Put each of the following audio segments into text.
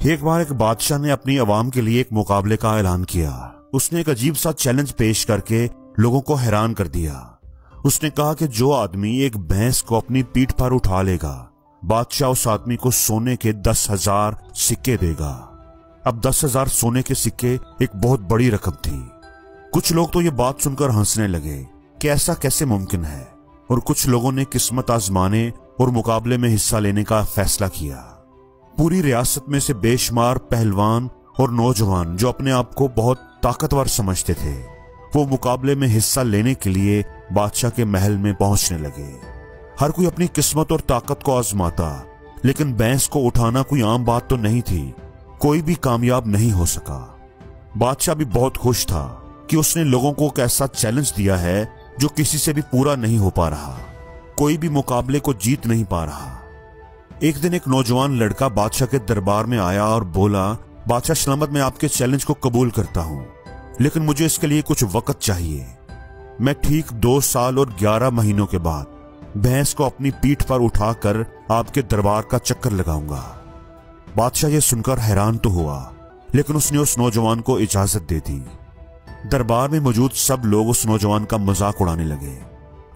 एक बार एक बादशाह ने अपनी आवाम के लिए एक मुकाबले का ऐलान किया। उसने एक अजीब सा चैलेंज पेश करके लोगों को हैरान कर दिया। उसने कहा कि जो आदमी एक भैंस को अपनी पीठ पर उठा लेगा, बादशाह उस आदमी को सोने के 10,000 सिक्के देगा। अब 10,000 सोने के सिक्के एक बहुत बड़ी रकम थी। कुछ लोग तो ये बात सुनकर हंसने लगे कि ऐसा कैसे मुमकिन है, और कुछ लोगों ने किस्मत आजमाने और मुकाबले में हिस्सा लेने का फैसला किया। पूरी रियासत में से बेशुमार पहलवान और नौजवान जो अपने आप को बहुत ताकतवर समझते थे, वो मुकाबले में हिस्सा लेने के लिए बादशाह के महल में पहुंचने लगे। हर कोई अपनी किस्मत और ताकत को आजमाता, लेकिन भैंस को उठाना कोई आम बात तो नहीं थी। कोई भी कामयाब नहीं हो सका। बादशाह भी बहुत खुश था कि उसने लोगों को एक ऐसा चैलेंज दिया है जो किसी से भी पूरा नहीं हो पा रहा। कोई भी मुकाबले को जीत नहीं पा रहा। एक दिन एक नौजवान लड़का बादशाह के दरबार में आया और बोला, बादशाह सलामत, मैं आपके चैलेंज को कबूल करता हूं, लेकिन मुझे इसके लिए कुछ वक्त चाहिए। मैं ठीक 2 साल और 11 महीनों के बाद भैंस को अपनी पीठ पर उठाकर आपके दरबार का चक्कर लगाऊंगा। बादशाह ये सुनकर हैरान तो हुआ, लेकिन उसने उस नौजवान को इजाजत दे दी। दरबार में मौजूद सब लोग उस नौजवान का मजाक उड़ाने लगे।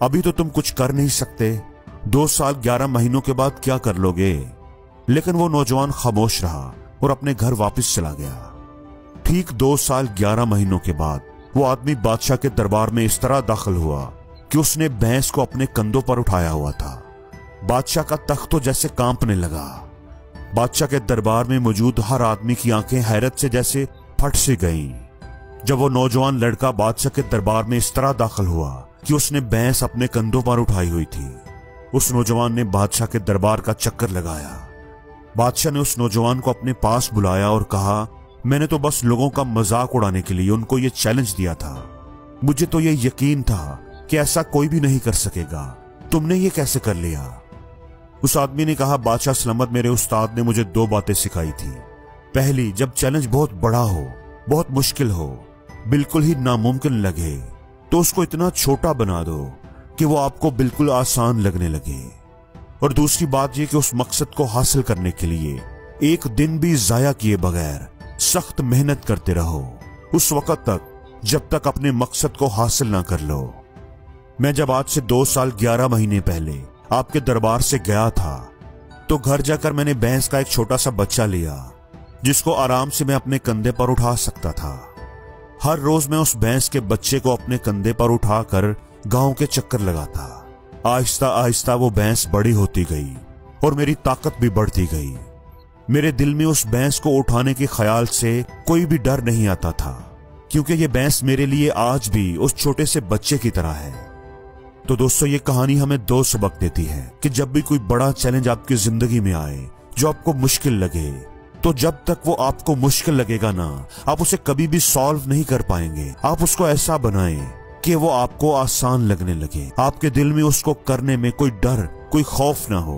अभी तो तुम कुछ कर नहीं सकते, 2 साल 11 महीनों के बाद क्या कर लोगे? लेकिन वो नौजवान खामोश रहा और अपने घर वापस चला गया। ठीक 2 साल 11 महीनों के बाद वो आदमी बादशाह के दरबार में इस तरह दाखिल हुआ कि उसने भैंस को अपने कंधों पर उठाया हुआ था। बादशाह का तख्त तो जैसे कांपने लगा। बादशाह के दरबार में मौजूद हर आदमी की आंखें हैरत से जैसे फट सी गईं। जब वो नौजवान लड़का बादशाह के दरबार में इस तरह दाखिल हुआ कि उसने भैंस अपने कंधों पर उठाई हुई थी, उस नौजवान ने बादशाह के दरबार का चक्कर लगाया। बादशाह ने उस नौजवान को अपने पास बुलाया और कहा, मैंने तो बस लोगों का मजाक उड़ाने के लिए उनको ये चैलेंज दिया था। मुझे तो ये यकीन था कि ऐसा कोई भी नहीं कर सकेगा। तुमने ये कैसे कर लिया? उस आदमी ने कहा, बादशाह सलामत, मेरे उस्ताद ने मुझे 2 बातें सिखाई थी। पहली, जब चैलेंज बहुत बड़ा हो, बहुत मुश्किल हो, बिल्कुल ही नामुमकिन लगे, तो उसको इतना छोटा बना दो कि वो आपको बिल्कुल आसान लगने लगे। और दूसरी बात यह कि उस मकसद को हासिल करने के लिए एक दिन भी जाया किए बगैर सख्त मेहनत करते रहो, उस वक्त तक जब तक अपने मकसद को हासिल ना कर लो। मैं जब आज से 2 साल 11 महीने पहले आपके दरबार से गया था, तो घर जाकर मैंने भैंस का एक छोटा सा बच्चा लिया, जिसको आराम से मैं अपने कंधे पर उठा सकता था। हर रोज मैं उस भैंस के बच्चे को अपने कंधे पर उठाकर गांव के चक्कर लगाता। आहिस्ता आहिस्ता वो भैंस बड़ी होती गई और मेरी ताकत भी बढ़ती गई। मेरे दिल में उस भैंस को उठाने के ख्याल से कोई भी डर नहीं आता था, क्योंकि ये भैंस मेरे लिए आज भी उस छोटे से बच्चे की तरह है। तो दोस्तों, ये कहानी हमें 2 सबक देती है कि जब भी कोई बड़ा चैलेंज आपकी जिंदगी में आए जो आपको मुश्किल लगे, तो जब तक वो आपको मुश्किल लगेगा ना, आप उसे कभी भी सॉल्व नहीं कर पाएंगे। आप उसको ऐसा बनाएं कि वो आपको आसान लगने लगे। आपके दिल में उसको करने में कोई डर, कोई खौफ ना हो।